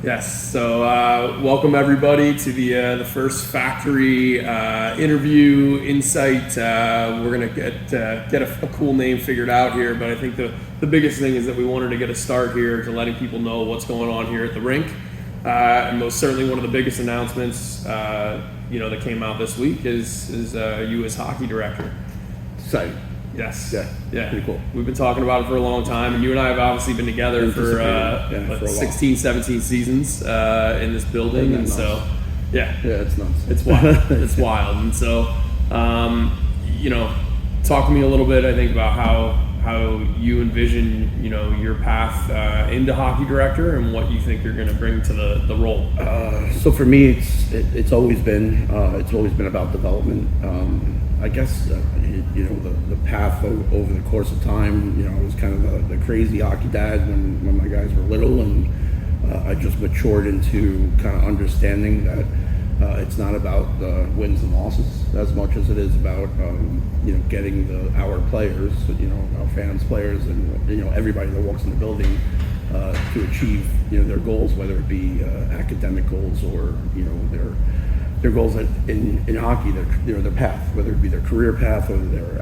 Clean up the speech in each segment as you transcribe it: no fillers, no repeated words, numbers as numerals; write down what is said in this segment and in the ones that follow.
Yes. So welcome everybody to the first factory interview insight. We're gonna get a cool name figured out here, but I think the biggest thing is that we wanted to get a start here to letting people know what's going on here at the rink. And most certainly one of the biggest announcements that came out this week is you as hockey director. Exciting. Yes. Yeah. Pretty cool. We've been talking about it for a long time, and you and I have obviously been together for 16, 17 seasons in this building, and so it's nuts. It's wild. It's wild, and so talk to me a little bit. I think about how you envision your path into hockey director and what you think you're going to bring to the role. So for me, it's always been about development. I guess the path over the course of time. I was kind of the crazy hockey dad when my guys were little, and I just matured into kind of understanding that it's not about the wins and losses as much as it is about getting our players, our fans, players, and everybody that walks in the building to achieve their goals, whether it be academic goals or their goals in hockey, their path, whether it be their career path or their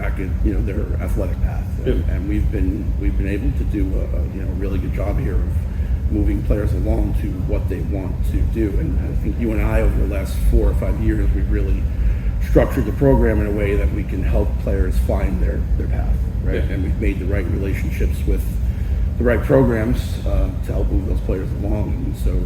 athletic path. And we've been able to do a really good job here of moving players along to what they want to do. And I think you and I, over the last 4 or 5 years, we've really structured the program in a way that we can help players find their path, right? Yeah. And we've made the right relationships with the right programs to help move those players along. And so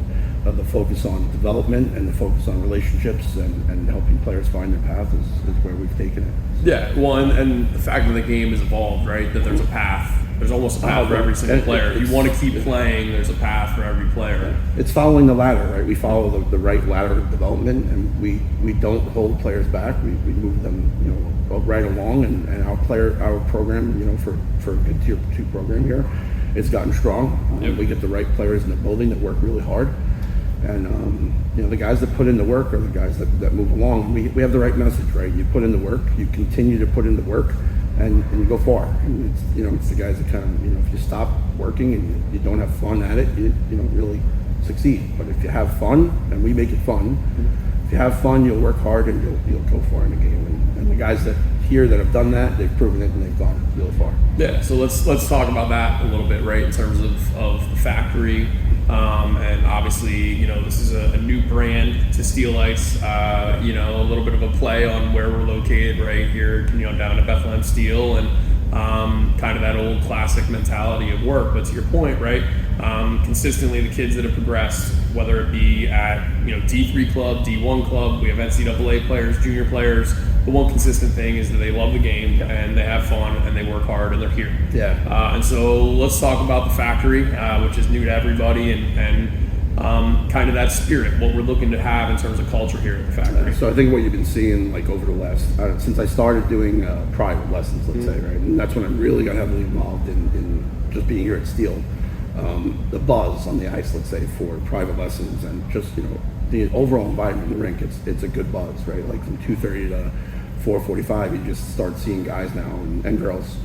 the focus on development and the focus on relationships and helping players find their path is where we've taken it. Yeah, well, and the fact that the game has evolved, right? That there's a path. There's almost a path for every single player. If you want to keep playing, there's a path for every player. It's following the ladder, right? We follow the right ladder of development, and we don't hold players back. We move them, right along. And our program, for a good tier 2 program here, it's gotten strong. We get the right players in the building that work really hard. And the guys that put in the work are the guys that move along. We have the right message, right? You put in the work, you continue to put in the work, and you go far. And it's the guys that kind of if you stop working and you don't have fun at it, you don't really succeed. But if you have fun, and we make it fun, if you have fun, you'll work hard and you'll go far in the game. And the guys that have done that, they've proven it and they've gone really far. Yeah, so let's talk about that a little bit, right? In terms of the factory. And obviously, this is a new brand to Steel Ice, a little bit of a play on where we're located right here, down at Bethlehem Steel, and kind of that old classic mentality of work. But to your point, right, consistently the kids that have progressed, whether it be at, D3 club, D1 club, we have NCAA players, junior players, the one consistent thing is that they love the game and they have fun and they work hard and they're here. Yeah. And so let's talk about the factory, which is new to everybody, and kind of that spirit, what we're looking to have in terms of culture here at the factory. So I think what you've been seeing over the last, since I started doing private lessons, let's say, right? And that's when I really got heavily involved in just being here at Steel. The buzz on the ice, let's say, for private lessons and just, the overall environment in the rink, it's a good buzz, right? Like from 2:30 to 4:45, you just start seeing guys now and girls,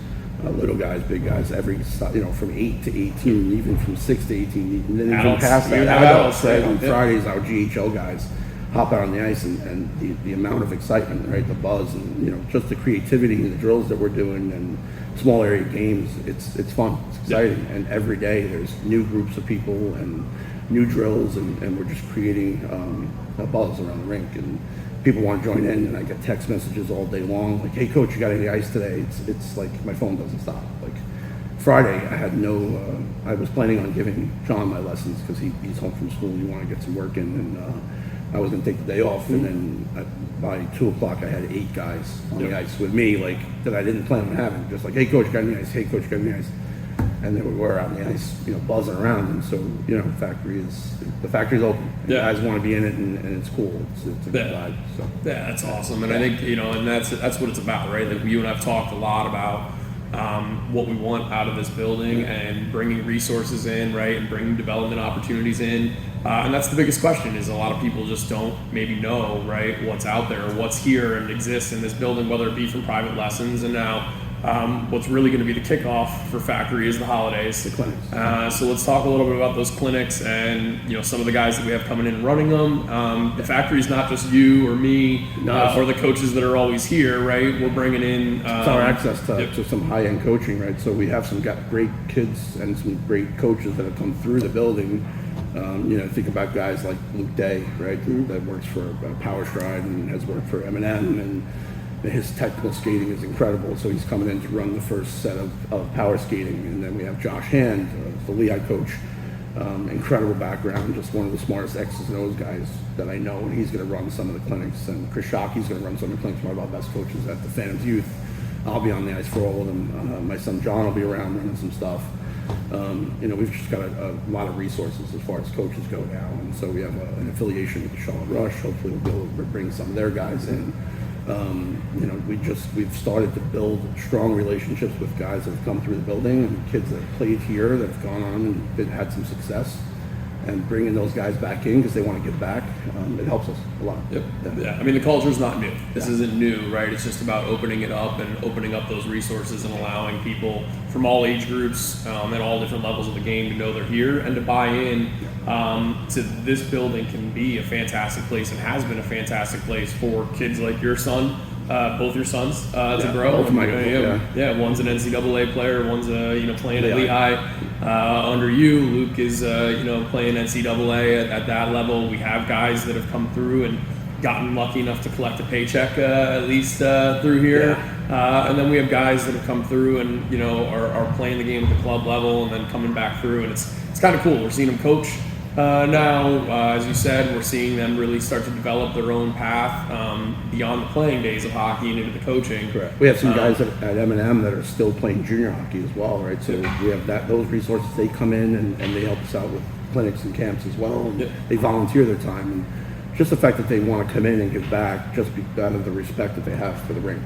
little guys, big guys, from 8 to 18, even from 6 to 18, and then even past that, adults, right? On Fridays, our GHL guys hop out on the ice, and the amount of excitement, right? The buzz, and just the creativity and the drills that we're doing and small area games. It's fun, it's exciting, and every day there's new groups of people and new drills, and we're just creating a buzz around the rink, and people want to join in, and I get text messages all day long like, "Hey coach, you got any ice today?" It's like my phone doesn't stop. Like Friday, I had I was planning on giving John my lessons because he's home from school and you want to get some work in, and I was going to take the day off, and then by 2 o'clock I had 8 guys on the ice with me, like that I didn't plan on having, just like, "Hey coach, got any ice? Hey coach, got any ice?" And then we were out on the ice, buzzing around. And so, the factory's open. Yeah. Guys want to be in it, and it's cool. It's a good vibe. So. Yeah, that's awesome. And I think, and that's what it's about, right? Like you and I've talked a lot about what we want out of this building and bringing resources in, right? And bringing development opportunities in. And that's the biggest question, is a lot of people just don't maybe know, right, what's out there or what's here and exists in this building, whether it be from private lessons and now what's really going to be the kickoff for Factory is the holidays. The clinics. So let's talk a little bit about those clinics and some of the guys that we have coming in and running them. The Factory is not just you or me or the coaches that are always here, right? We're bringing in it's our access to some high-end coaching, right? So we have some great kids and some great coaches that have come through the building. Think about guys like Luke Day, right? That works for Power Stride and has worked for M&M, and his technical skating is incredible. So he's coming in to run the first set of power skating. And then we have Josh Hand, the Lehigh coach. Incredible background, just one of the smartest X's and O's guys that I know, and he's going to run some of the clinics. And Chris Shockey's going to run some of the clinics, one of our best coaches at the Phantoms Youth. I'll be on the ice for all of them. My son John will be around running some stuff. We've just got a lot of resources as far as coaches go now, and so we have an affiliation with the Charlotte Rush. Hopefully we'll be able to bring some of their guys in. We've started to build strong relationships with guys that have come through the building and kids that have played here that have gone on and had some success, and bringing those guys back in because they want to give back. It helps us a lot. Yep. Yeah. I mean, the culture is not new. This isn't new, right? It's just about opening it up and opening up those resources and allowing people from all age groups and all different levels of the game to know they're here and to buy in to this building can be a fantastic place and has been a fantastic place for kids like your son, both your sons, to grow. Both my one's an NCAA player, one's playing at Lehigh under you. Luke is playing NCAA at that level. We have guys that have come through and gotten lucky enough to collect a paycheck at least through here. And then we have guys that have come through and are playing the game at the club level and then coming back through, and it's kind of cool. We're seeing them coach now, as you said. We're seeing them really start to develop their own path beyond the playing days of hockey and into the coaching. Correct. We have some guys at M&M that are still playing junior hockey as well, right? So we have those resources. They come in and they help us out with clinics and camps as well. And they volunteer their time, and just the fact that they want to come in and give back, just out of the respect that they have for the rink.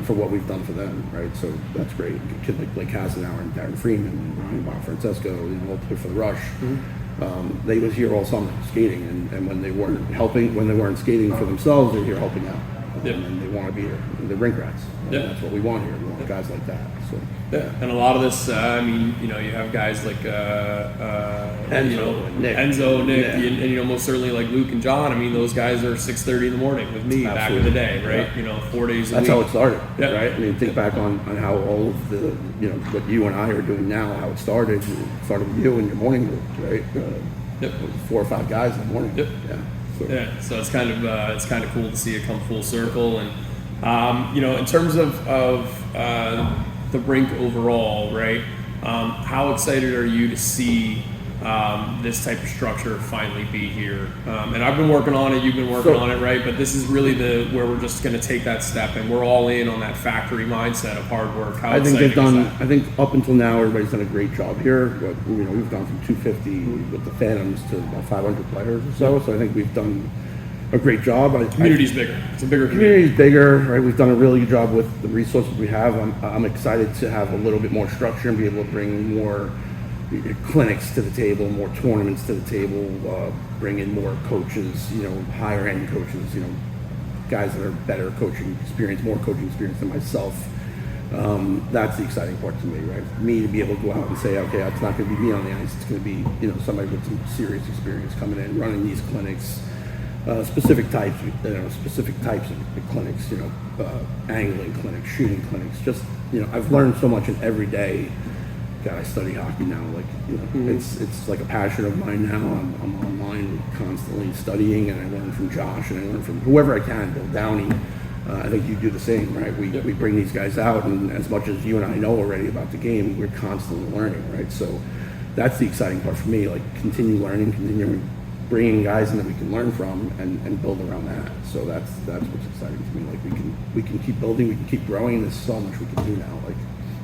For what we've done for them, right? So that's great. A kid like Blake Hasenauer and Darren Freeman and Ryan Bonfrancesco, all play for the Rush. They was here all summer skating, and when they weren't skating for themselves, they're here helping out. And they want to be here. They're rink rats. That's what we want here. We want guys like that. So and a lot of this, you have guys like Enzo, Nick, and most certainly like Luke and John. I mean, those guys are 6:30 in the morning with me back in the day, right? 4 days a week. That's how it started, right? I mean, think back on how all of the, what you and I are doing now, how it started. It started with you and your morning group, right? 4 or 5 guys in the morning. So it's kind of cool to see it come full circle, and in terms of the rink overall, right? How excited are you to see this type of structure finally be here? And I've been working on it, you've been working on it, right? But this is really where we're just going to take that step, and we're all in on that Factory mindset of hard work. How I think exciting they've done. is that? I think up until now, everybody's done a great job here. But we've gone from 250 with the Phantoms to about 500 players or so. So I think we've done a great job. Community's bigger. It's a bigger community's bigger, right? We've done a really good job with the resources we have. I'm excited to have a little bit more structure and be able to bring more clinics to the table, more tournaments to the table, bring in more coaches, higher end coaches, guys that are better coaching experience, more coaching experience than myself. That's the exciting part to me, right? For me to be able to go out and say, okay, it's not going to be me on the ice. It's going to be, somebody with some serious experience coming in, running these clinics, specific types of clinics, angling clinics, shooting clinics. Just, I've learned so much in every day. God, I study hockey now. It's like a passion of mine now. I'm online constantly studying, and I learn from Josh, and I learn from whoever I can. Bill Downey. I think you do the same, right? We bring these guys out, and as much as you and I know already about the game, we're constantly learning, right? So that's the exciting part for me. Continue learning, continue bringing guys in that we can learn from, and build around that. So that's what's exciting to me. We can keep building, we can keep growing. There's so much we can do now.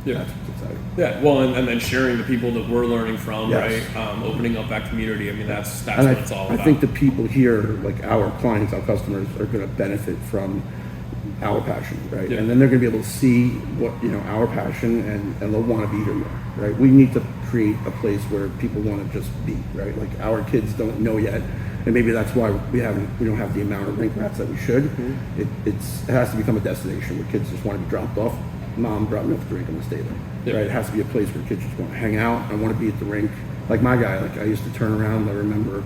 That's what's exciting. Yeah, well, and then sharing the people that we're learning from, right? Opening up that community. I mean, that's what it's all about. I think the people here, like our clients, our customers, are going to benefit from our passion, right? And then they're going to be able to see what our passion, and they'll want to be here more, right? We need to create a place where people want to just be, right? Our kids don't know yet, and maybe that's why we don't have the amount of rink rats that we should. It has to become a destination where kids just want to be dropped off, mom brought me up to the rink, I'm gonna stay there. Yep. Right? It has to be a place where kids just want to hang out. I want to be at the rink. Like my guy, like I used to turn around. I remember,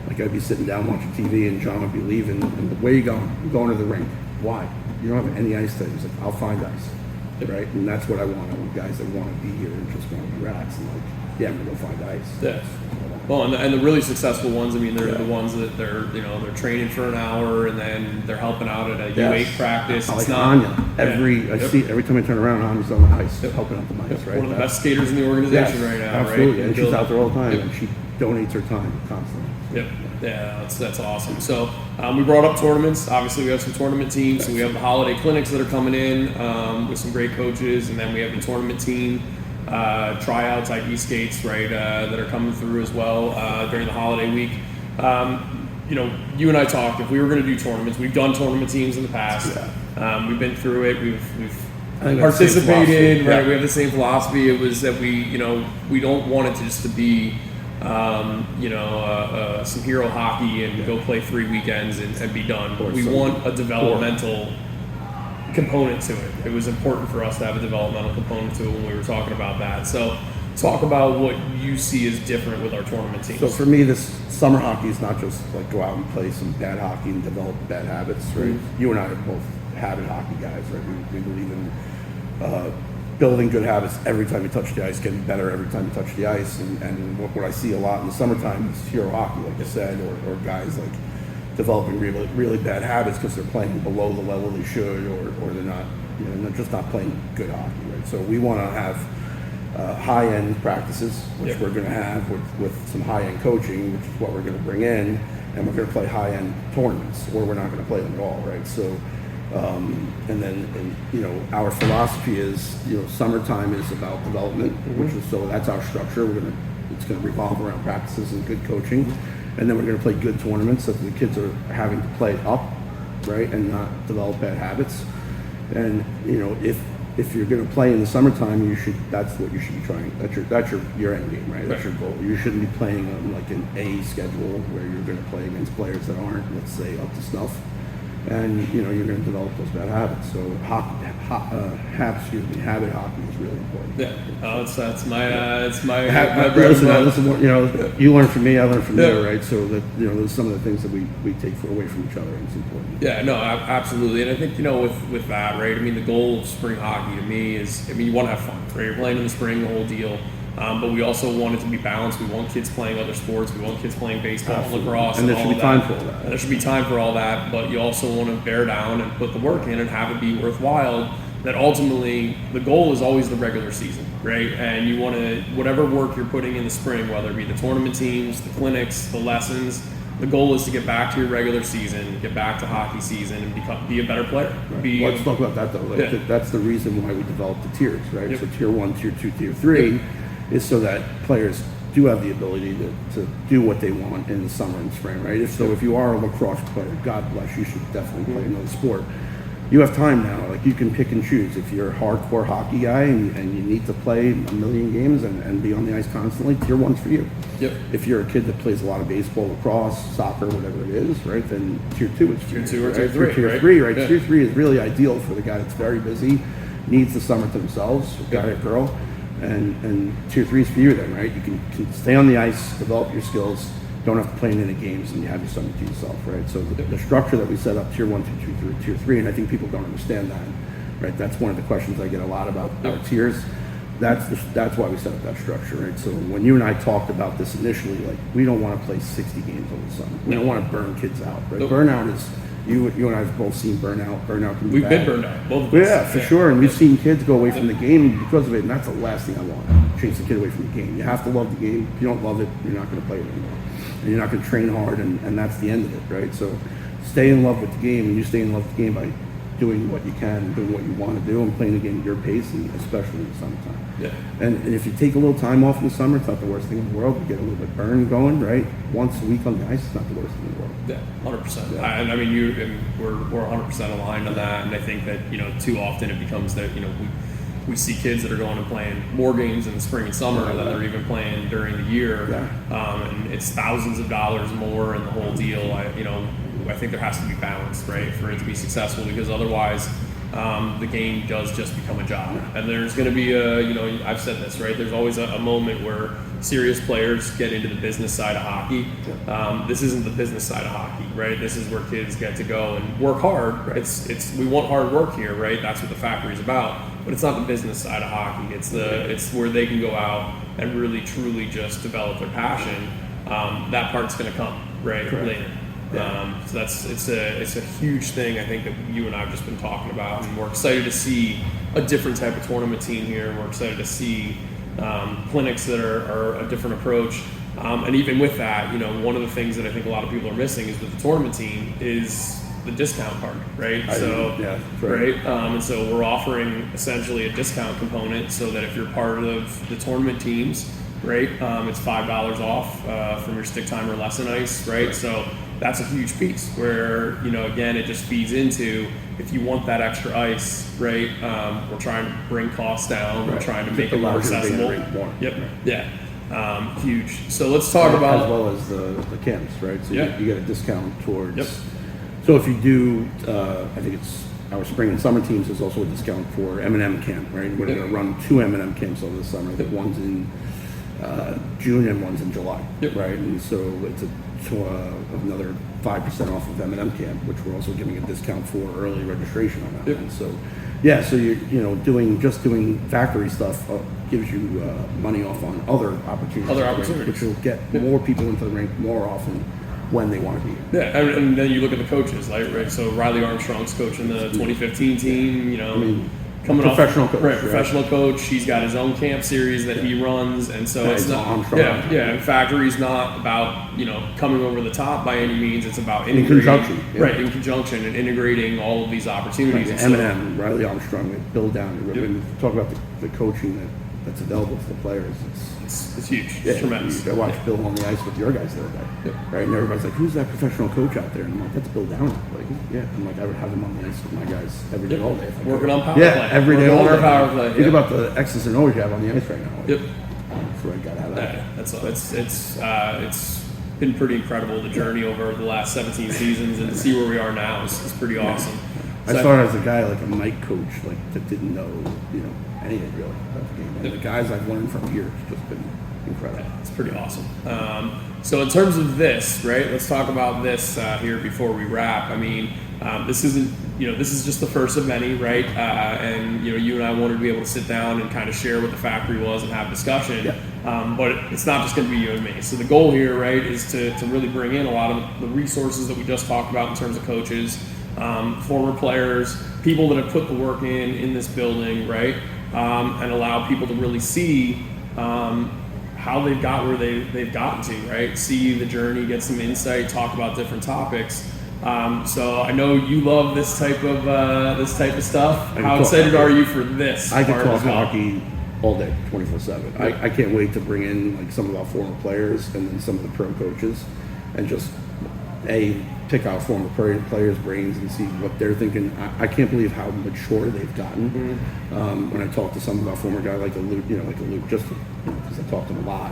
like I'd be sitting down watching TV, and John would be leaving. And where you going? I'm going to the rink. Why? You don't have any ice today. He's like, I'll find ice. Yep. Right? And that's what I want. I want guys that want to be here and just want to relax and like, yeah, I'm gonna go find ice. Yeah. Well, and the really successful ones, I mean, they're the ones that they're training for an hour and then they're helping out at a U8 practice. Like it's not Anya. Every time I turn around, Anya's on the ice, helping out the ice, right? One of the best skaters in the organization right now, absolutely. right? And she's out there all the time, and she donates her time constantly. Yep. Yeah, that's awesome. So we brought up tournaments. Obviously, we have some tournament teams. So we have the holiday clinics that are coming in with some great coaches, and then we have the tournament team. Tryouts, ID skates, right, that are coming through as well during the holiday week. You and I talked, if we were going to do tournaments, we've done tournament teams in the past. Yeah. We've been through it. We've participated, right? Yeah. We have the same philosophy. It was that we don't want it just to be, some hero hockey and go play 3 weekends and be done. We want a developmental component to it. It was important for us to have a developmental component to it when we were talking about that. So talk about what you see as different with our tournament teams. So for me, this summer hockey is not just like go out and play some bad hockey and develop bad habits, right? Mm-hmm. You and I are both habit hockey guys, right? We believe in building good habits every time you touch the ice, getting better every time you touch the ice. And what I see a lot in the summertime is hero hockey, like I said, or guys like developing really, really bad habits because they're playing below the level they should, or they're not, they're just not playing good hockey, right? So we want to have high-end practices, which we're going to have with some high-end coaching, which is what we're going to bring in, and we're going to play high-end tournaments, or we're not going to play them at all, right? So, our philosophy is, summertime is about development, which is, so that's our structure. It's going to revolve around practices and good coaching. And then we're going to play good tournaments so that the kids are having to play up, right, and not develop bad habits. And if you're going to play in the summertime, that's what you should be trying. That's your end game, right? That's your goal. You shouldn't be playing on like an A schedule where you're going to play against players that aren't, let's say, up to snuff. And you're going to develop those bad habits. So habit hockey is really important. Yeah, that's my listen, you learn from me, I learn from you, right? So that those are some of the things that we take away from each other, and it's important. Yeah, no, absolutely. And I think with that, right? I mean, the goal of spring hockey to me is, you want to have fun, right? You're playing in the spring, the whole deal. But we also want it to be balanced. We want kids playing other sports. We want kids playing baseball, lacrosse, and there should be time for all that. And there should be time for all that. But you also want to bear down and put the work in and have it be worthwhile. That ultimately, the goal is always the regular season, right? And you want to, whatever work you're putting in the spring, whether it be the tournament teams, the clinics, the lessons, the goal is to get back to your regular season, get back to hockey season, and be a better player. Right. Let's talk about that though. That's the reason why we developed the tiers, right? Yep. So tier 1, tier 2, tier 3 is so that players do have the ability to do what they want in the summer and spring, right? If you are a lacrosse player, God bless, you should definitely play another sport. You have time now, like you can pick and choose. If you're a hardcore hockey guy and you need to play a million games and be on the ice constantly, tier 1's for you. Yep. If you're a kid that plays a lot of baseball, lacrosse, soccer, whatever it is, right, then tier 2 is for you. Tier 2 or tier 3, tier 3, right? Yeah. Tier 3 is really ideal for the guy that's very busy, needs the summer to themselves, guy or girl. And tier 3 is for you then, right? You can stay on the ice, develop your skills, don't have to play in any games, and you have your summer to yourself, right? So the structure that we set up, tier 1, tier 2, tier 3, and I think people don't understand that, right? That's one of the questions I get a lot about our tiers. That's why we set up that structure, right? So when you and I talked about this initially, like we don't want to play 60 games over the summer. We don't want to burn kids out, right? Burnout is, you and I have both seen burnout. Burnout can be We've bad. been burned out, both of us. Yeah, for sure. And we've seen kids go away from the game because of it, and that's the last thing I want. Chase the kid away from the game. You have to love the game. If you don't love it, you're not going to play it anymore. And you're not going to train hard, and that's the end of it, right? So stay in love with the game, and you stay in love with the game by doing what you can, doing what you want to do, and playing the game at your pace, and especially in the summertime. Yeah. And if you take a little time off in the summer, it's not the worst thing in the world. You get a little bit burn going, right? Once a week on the ice, it's not the worst thing in the world. Yeah, 100%. Yeah. We're 100% aligned on that, and I think that too often it becomes that we see kids that are going and playing more games in the spring and summer than they're even playing during the year, and it's thousands of dollars more and the whole deal. I think there has to be balance, right, for it to be successful, because otherwise, the game does just become a job. And there's going to be I've said this, right? There's always a moment where serious players get into the business side of hockey. This isn't the business side of hockey, right? This is where kids get to go and work hard. Right. We want hard work here, right? That's what the factory's about. But it's not the business side of hockey. It's where they can go out and really truly just develop their passion. That part's going to come later. Yeah. So it's a huge thing, I think, that you and I have just been talking about, and we're excited to see a different type of tournament team here. We're excited to see clinics that are a different approach, and even with that, one of the things that I think a lot of people are missing is with the tournament team is the discount part, right? Right. And so we're offering essentially a discount component so that if you're part of the tournament teams, right, it's $5 off from your stick time or lesson ice, right? So that's a huge piece where, again, it just feeds into, if you want that extra ice, right, we're trying to bring costs down, we're trying to make it more accessible. Yep. Right. Yeah. Huge. So let's talk about... As well as the camps, right? So you get a discount towards... Yep. So if you do, I think it's our spring and summer teams, there's also a discount for M&M camp, right? We're going to run 2 M&M camps over the summer. I think one's in June and one's in July, right? And so it's another 5% off of M&M camp, which we're also giving a discount for early registration on that. And so, so you're doing factory stuff gives you money off on other opportunities, which will get more people into the rink more often when they want to be here. Yeah, and then you look at the coaches, right? So Riley Armstrong's coaching the 2015 team, coming professional off, coach, professional coach. He's got his own camp series that he runs, and so it's not. Armstrong. And factory's not about coming over the top by any means. It's about integrating, in conjunction and integrating all of these opportunities. M&M, Riley Armstrong, Bill Down. When we talk about the coaching that's available to the players, it's huge. It's tremendous. I watched Bill on the ice with your guys the other day, right? And everybody's like, "Who's that professional coach out there?" And I'm like, "That's Bill Down." Like, I'm like, I would have him on the ice with my guys every day, all day. Working on power play. Every day, all day. Power play. Think about the X's and O's you have on the ice right now. That's what I got out of that. It's been pretty incredible, the journey over the last 17 seasons, and to see where we are now is pretty awesome. I started as a guy, like a night coach, that didn't know, anything really about the game. And the guys I've learned from here has just been incredible. It's pretty awesome. So in terms of this, right? Let's talk about this here before we wrap. I mean, this isn't, this is just the first of many, right? And you and I wanted to be able to sit down and kind of share what the factory was and have discussion. But it's not just going to be you and me. So the goal here, right, is to really bring in a lot of the resources that we just talked about in terms of coaches, former players, people that have put the work in this building, right? And allow people to really see how they've got where they've gotten to, right? See the journey, get some insight, talk about different topics. So I know you love this type of stuff. How excited are you for this? I could talk hockey all day, 24/7. I can't wait to bring in some of our former players and then some of the pro coaches, and just pick out former players' brains and see what they're thinking. I can't believe how mature they've gotten. When I talk to some of our former guys like a Luke, just because I talk to him a lot,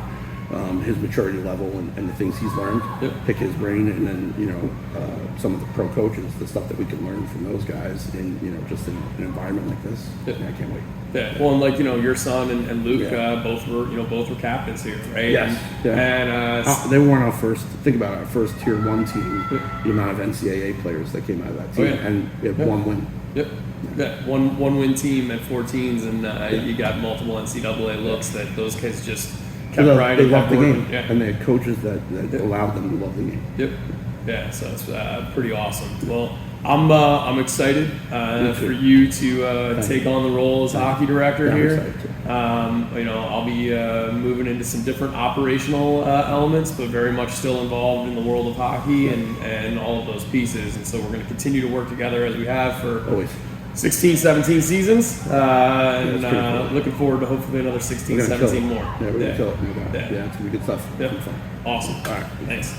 his maturity level and the things he's learned, pick his brain, and then some of the pro coaches, the stuff that we can learn from those guys in just in an environment like this. I can't wait. Well, and your son and Luke both were captains here, right? Yes. And they weren't our first. Think about it, our first Tier 1 team. The amount of NCAA players that came out of that team, and we had one win. One win team at 14s, and you got multiple NCAA looks that those kids just kept riding. They loved the game, and they had coaches that allowed them to love the game. So it's pretty awesome. Well, I'm excited for you to take on the role as hockey director here. I'll be moving into some different operational elements, but very much still involved in the world of hockey and all of those pieces. And so we're going to continue to work together as we have for always 16, 17 seasons, and looking forward to hopefully another 16, 17 more. Yeah, we're going to kill it. Yeah, it's going to be good stuff. Awesome. All right. Thanks.